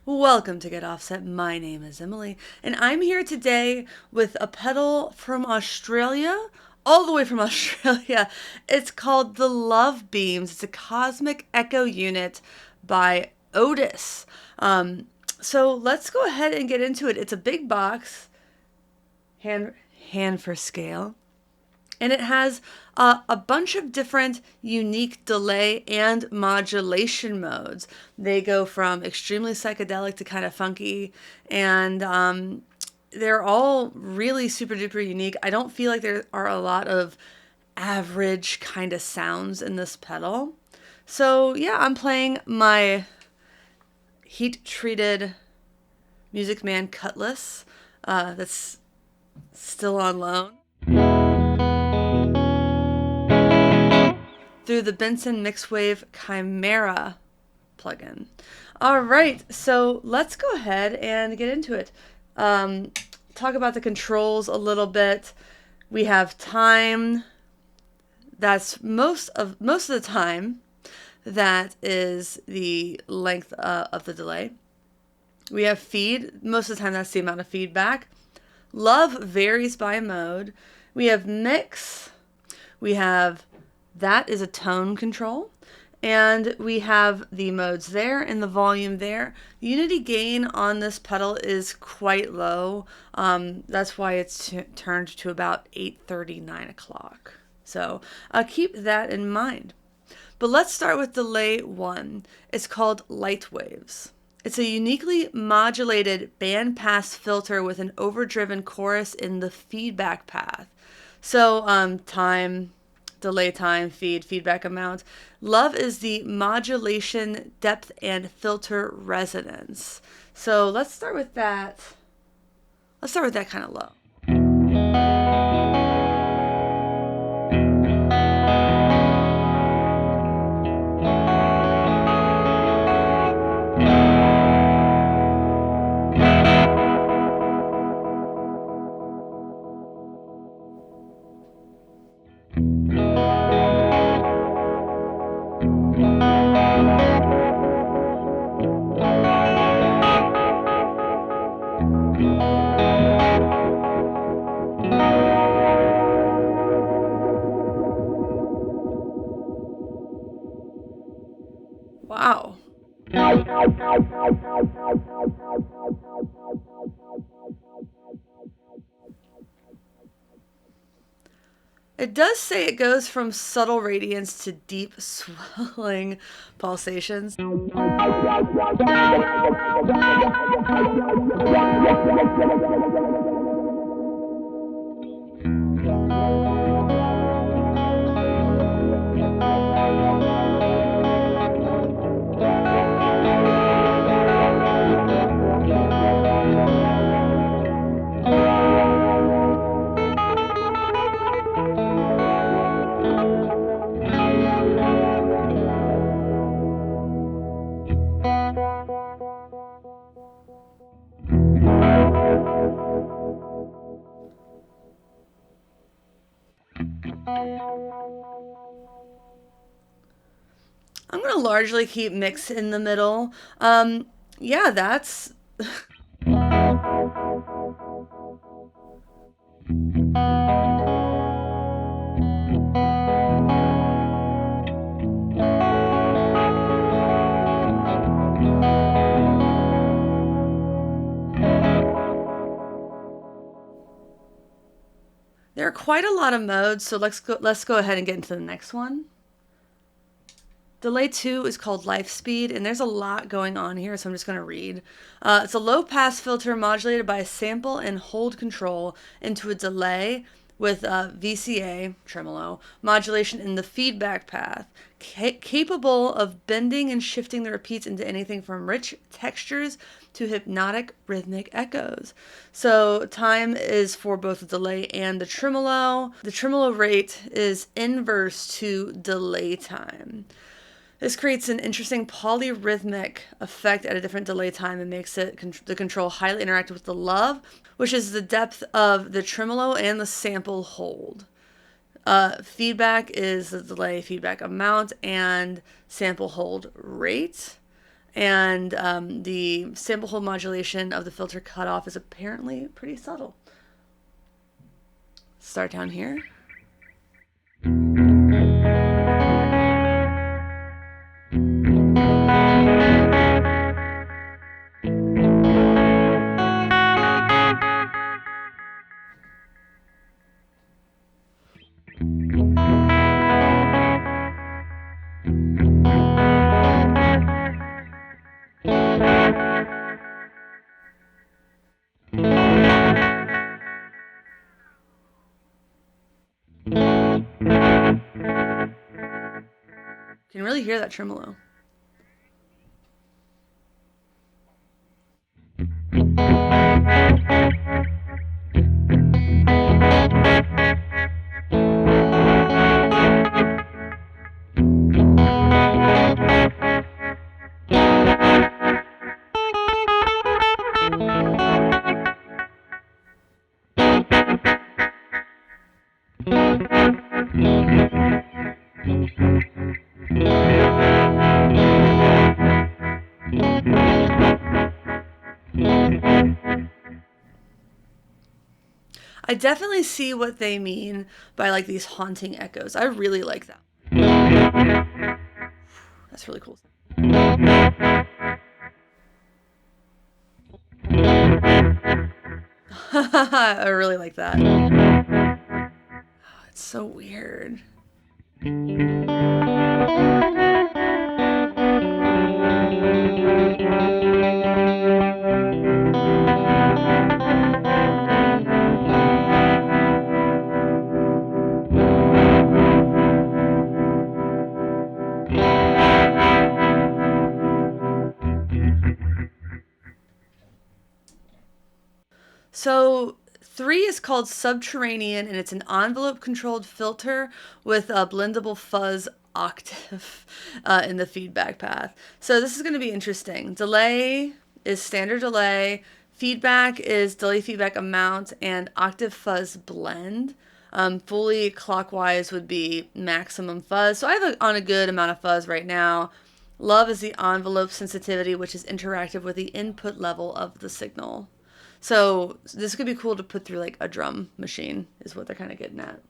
Welcome to Get Offset. My name is Emily, and I'm here today with a pedal from Australia, all the way from Australia. It's called the Love Beams. It's a cosmic echo unit by OTIS. So let's go ahead and get into it. It's a big box, hand for scale. And it has a bunch of different unique delay and modulation modes. They go from extremely psychedelic to kind of funky, and they're all really super duper unique. I don't feel like there are a lot of average kind of sounds in this pedal. So yeah, I'm playing my heat treated Music Man Cutlass that's still on loan through the Benson Mixwave Chimera plugin. All right, so let's go ahead and get into it. Talk about the controls a little bit. We have time. That's most of the time. That is the length of the delay. We have feed. Most of the time, that's the amount of feedback. Love varies by mode. We have mix. We have that is a tone control. And we have the modes there and the volume there. The unity gain on this pedal is quite low. That's why it's turned to about 8:30, 9 o'clock. So keep that in mind. But let's start with delay 1. It's called Light Waves. It's a uniquely modulated bandpass filter with an overdriven chorus in the feedback path. So time, delay time, feedback amount. Love is the modulation, depth, and filter resonance. So let's start with that. Let's start with that kind of low. Wow. It does say it goes from subtle radiance to deep swelling pulsations. I'm going to largely keep mix in the middle. Yeah, that's... There are quite a lot of modes, so let's go ahead and get into the next one. Delay 2 is called Life Speed, and there's a lot going on here, so I'm just going to read. It's a low-pass filter modulated by a sample and hold control into a delay with VCA, tremolo, modulation in the feedback path, capable of bending and shifting the repeats into anything from rich textures to hypnotic rhythmic echoes. So time is for both the delay and the tremolo. The tremolo rate is inverse to delay time. This creates an interesting polyrhythmic effect at a different delay time and makes it the control highly interactive with the love, which is the depth of the tremolo and the sample hold. Feedback is the delay feedback amount and sample hold rate. and the sample hold modulation of the filter cutoff is apparently pretty subtle. Start down here. You can really hear that tremolo. I definitely see what they mean by like these haunting echoes. I really like that. That's really cool. I really like that. Oh, it's so weird. So 3 is called Subterranean, and it's an envelope-controlled filter with a blendable fuzz octave in the feedback path. So this is going to be interesting. Delay is standard delay. Feedback is delay feedback amount and octave fuzz blend. Fully clockwise would be maximum fuzz. So I have on a good amount of fuzz right now. Love is the envelope sensitivity, which is interactive with the input level of the signal. So this could be cool to put through like a drum machine, is what they're kind of getting at.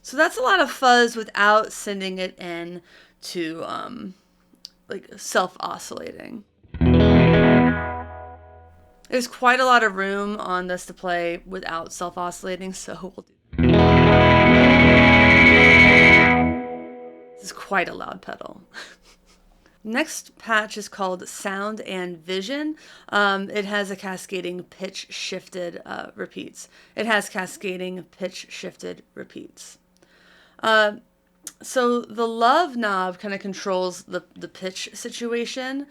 So that's a lot of fuzz without sending it in to like self-oscillating. There's quite a lot of room on this to play without self-oscillating, so we'll do that. This is quite a loud pedal. Next patch is called Sound and Vision. It has a cascading pitch shifted repeats. It has cascading pitch shifted repeats. So the love knob kind of controls the pitch situation,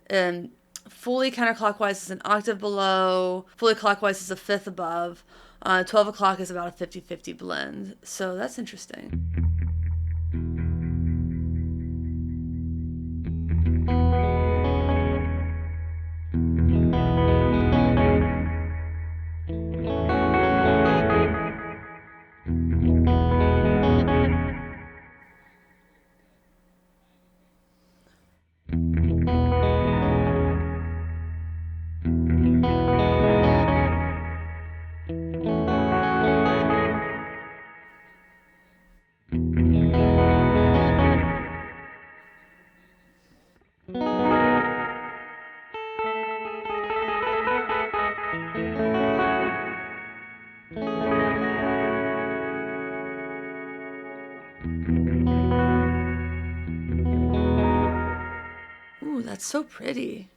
and fully counterclockwise is an octave below, fully clockwise is a fifth above, 12 o'clock is about a 50-50 blend. So that's interesting. that's so pretty.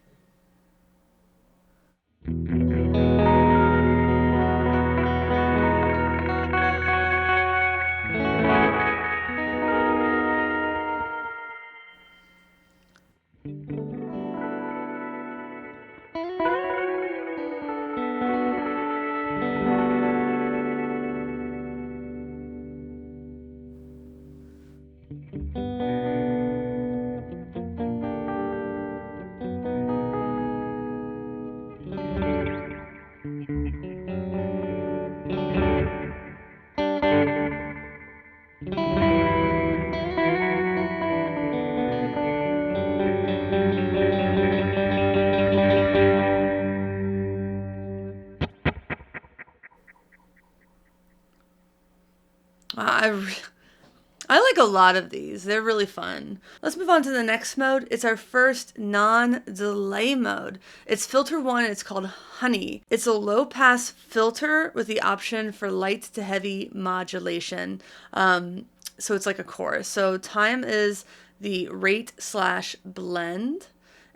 I like a lot of these. They're really fun. Let's move on to the next mode. It's our first non-delay mode. It's filter 1. It's called Honey. It's a low-pass filter with the option for light to heavy modulation. So it's like a chorus. So time is the rate/blend.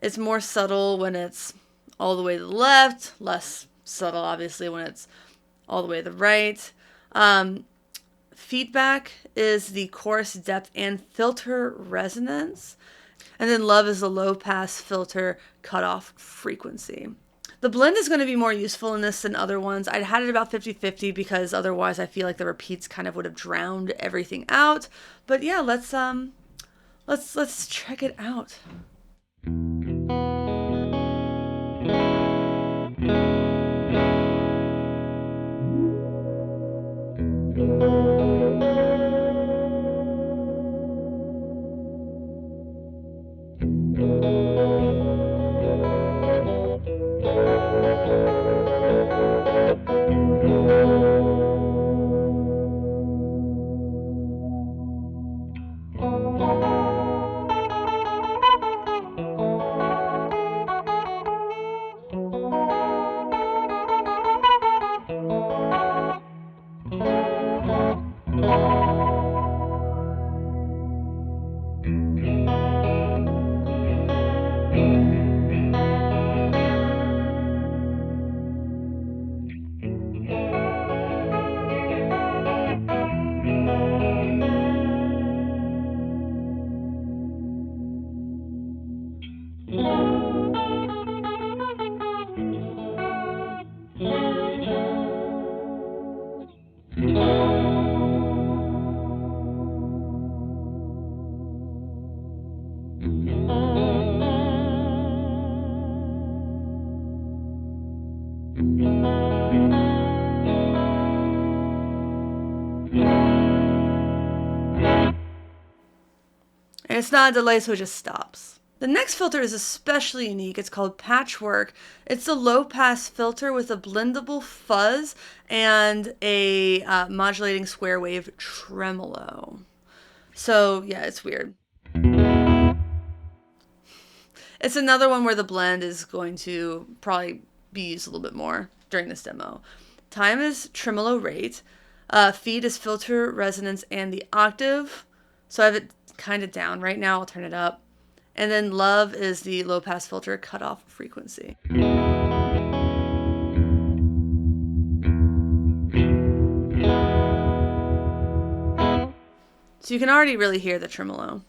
It's more subtle when it's all the way to the left, less subtle, obviously, when it's all the way to the right. Feedback is the chorus depth and filter resonance. And then love is the low pass filter cutoff frequency. The blend is going to be more useful in this than other ones. I'd had it about 50-50 because otherwise I feel like the repeats kind of would have drowned everything out. But yeah, let's check it out. And it's not a delay, so it just stops. The next filter is especially unique. It's called Patchwork. It's a low-pass filter with a blendable fuzz and a modulating square wave tremolo. So yeah, it's weird. It's another one where the blend is going to probably be used a little bit more during this demo. Time is tremolo rate. Feed is filter resonance and the octave. So I have it kind of down right now. I'll turn it up. And then love is the low pass filter cutoff frequency. So you can already really hear the tremolo.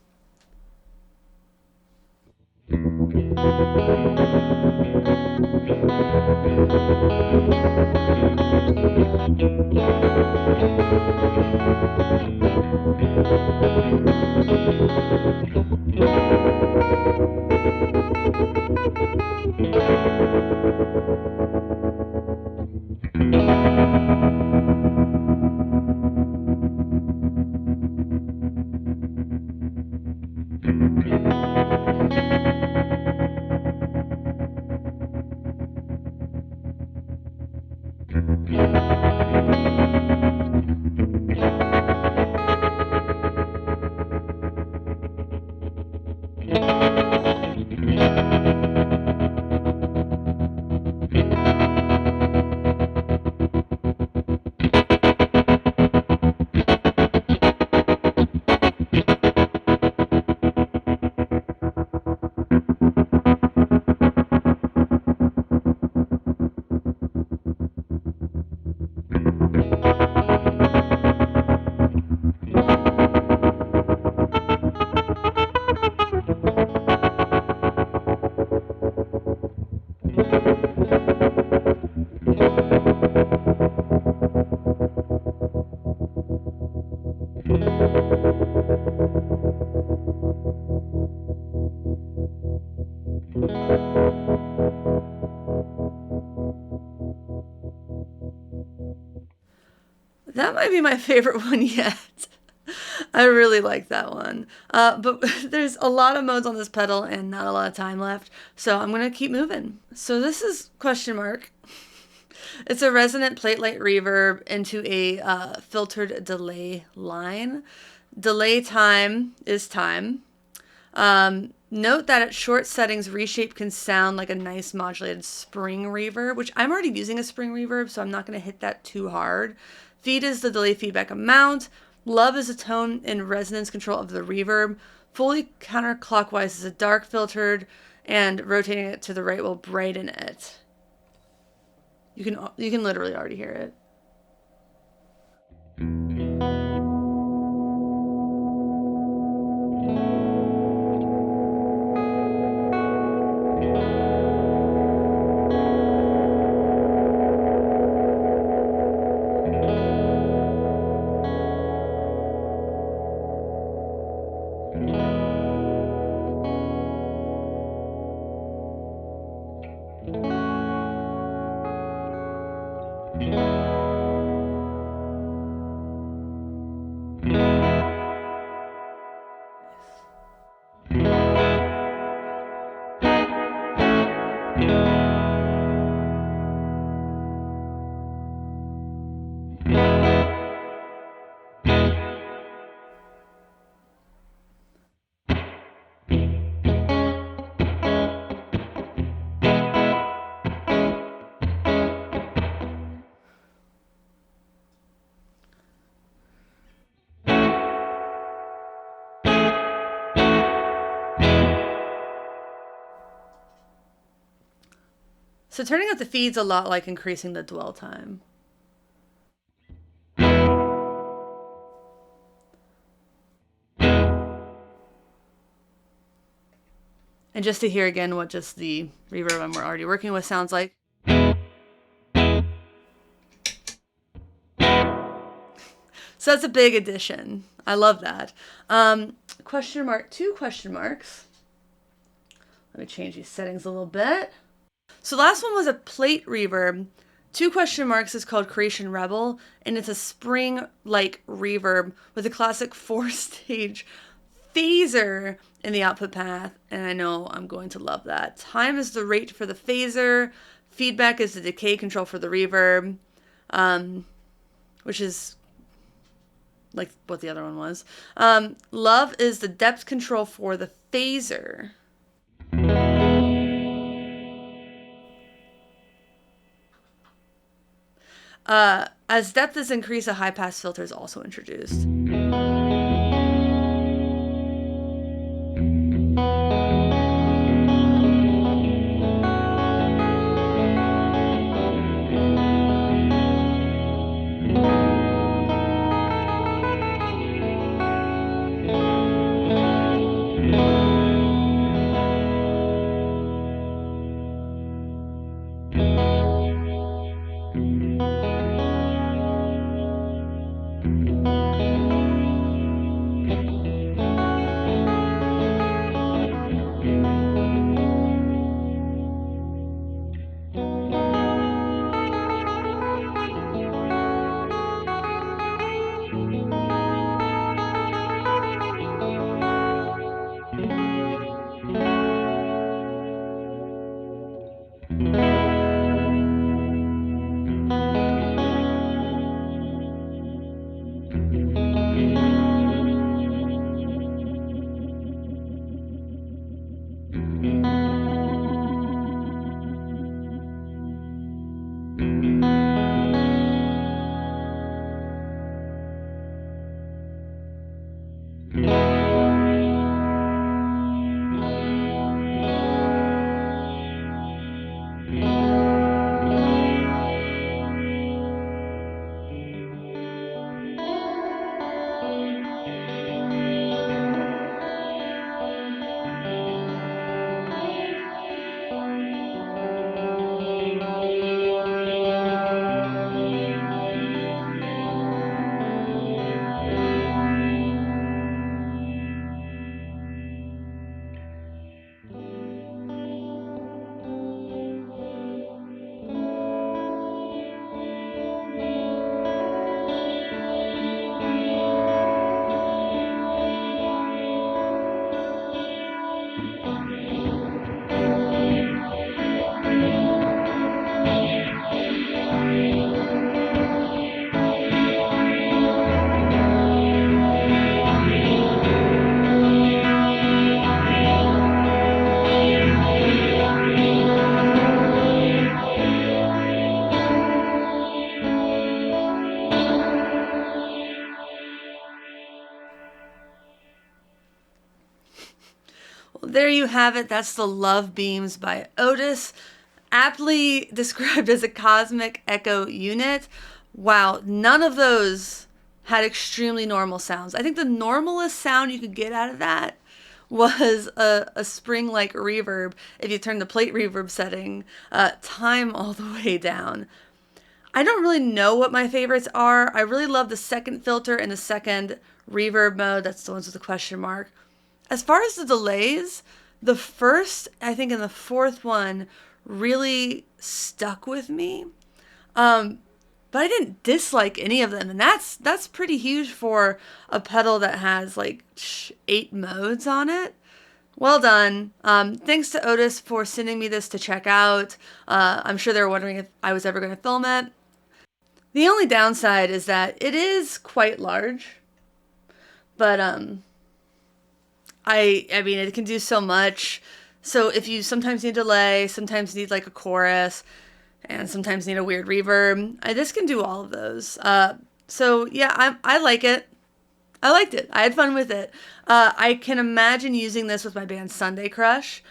That might be my favorite one yet. I really like that one. But there's a lot of modes on this pedal and not a lot of time left, so I'm going to keep moving. So this is question mark. It's a resonant plate light reverb into a filtered delay line. Delay time is time. Note that at short settings, reshape can sound like a nice modulated spring reverb, which I'm already using a spring reverb, so I'm not going to hit that too hard. Feed is the delay feedback amount. Love is a tone and resonance control of the reverb. Fully counterclockwise is a dark filtered, and rotating it to the right will brighten it. You can literally already hear it. So turning up the feed's a lot like increasing the dwell time. And just to hear again what just the reverb I'm already working with sounds like. So that's a big addition. I love that. Question mark, 2 question marks. Let me change these settings a little bit. So last one was a plate reverb. 2 question marks is called Creation Rebel, and it's a spring-like reverb with a classic 4-stage phaser in the output path, and I know I'm going to love that. Time is the rate for the phaser. Feedback is the decay control for the reverb, which is like what the other one was. Love is the depth control for the phaser. As depth is increased, a high pass filter is also introduced. there you have it. That's the Love Beams by OTIS, aptly described as a cosmic echo unit. Wow, none of those had extremely normal sounds. I think the normalest sound you could get out of that was a spring-like reverb if you turn the plate reverb setting time all the way down. I don't really know what my favorites are. I really love the second filter and the second reverb mode. That's the ones with the question mark. As far as the delays, the first, I think, and the fourth one really stuck with me. But I didn't dislike any of them, and that's pretty huge for a pedal that has like 8 modes on it. Well done. Thanks to OTIS for sending me this to check out. I'm sure they were wondering if I was ever going to film it. The only downside is that it is quite large, but I mean, it can do so much. So if you sometimes need delay, sometimes need like a chorus, and sometimes need a weird reverb, this can do all of those. So yeah, I like it. I liked it. I had fun with it. I can imagine using this with my band Sunday Crush.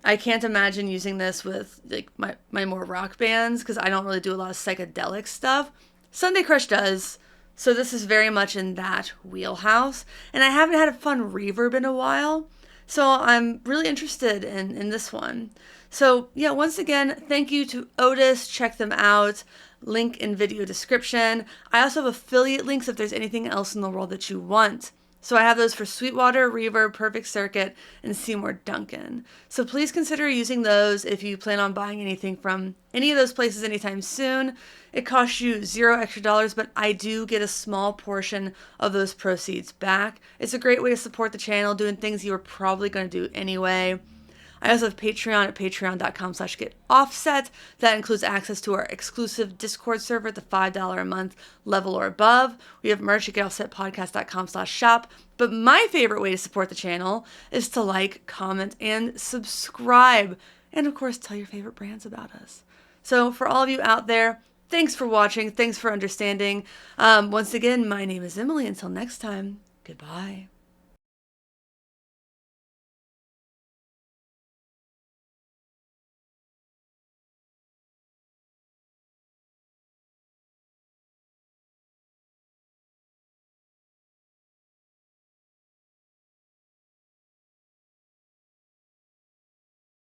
I can't imagine using this with like my more rock bands because I don't really do a lot of psychedelic stuff. Sunday Crush does. So this is very much in that wheelhouse. And I haven't had a fun reverb in a while. So I'm really interested in this one. So yeah, once again, thank you to OTIS. Check them out. Link in video description. I also have affiliate links if there's anything else in the world that you want. So I have those for Sweetwater, Reverb, Perfect Circuit, and Seymour Duncan. So please consider using those if you plan on buying anything from any of those places anytime soon. It costs you $0 extra, but I do get a small portion of those proceeds back. It's a great way to support the channel, doing things you were probably going to do anyway. I also have Patreon at patreon.com/getoffset. That includes access to our exclusive Discord server at the $5 a month level or above. We have merch at getoffsetpodcast.com/shop. But my favorite way to support the channel is to like, comment, and subscribe. And of course, tell your favorite brands about us. So for all of you out there, thanks for watching. Thanks for understanding. Once again, my name is Emily. Until next time, goodbye.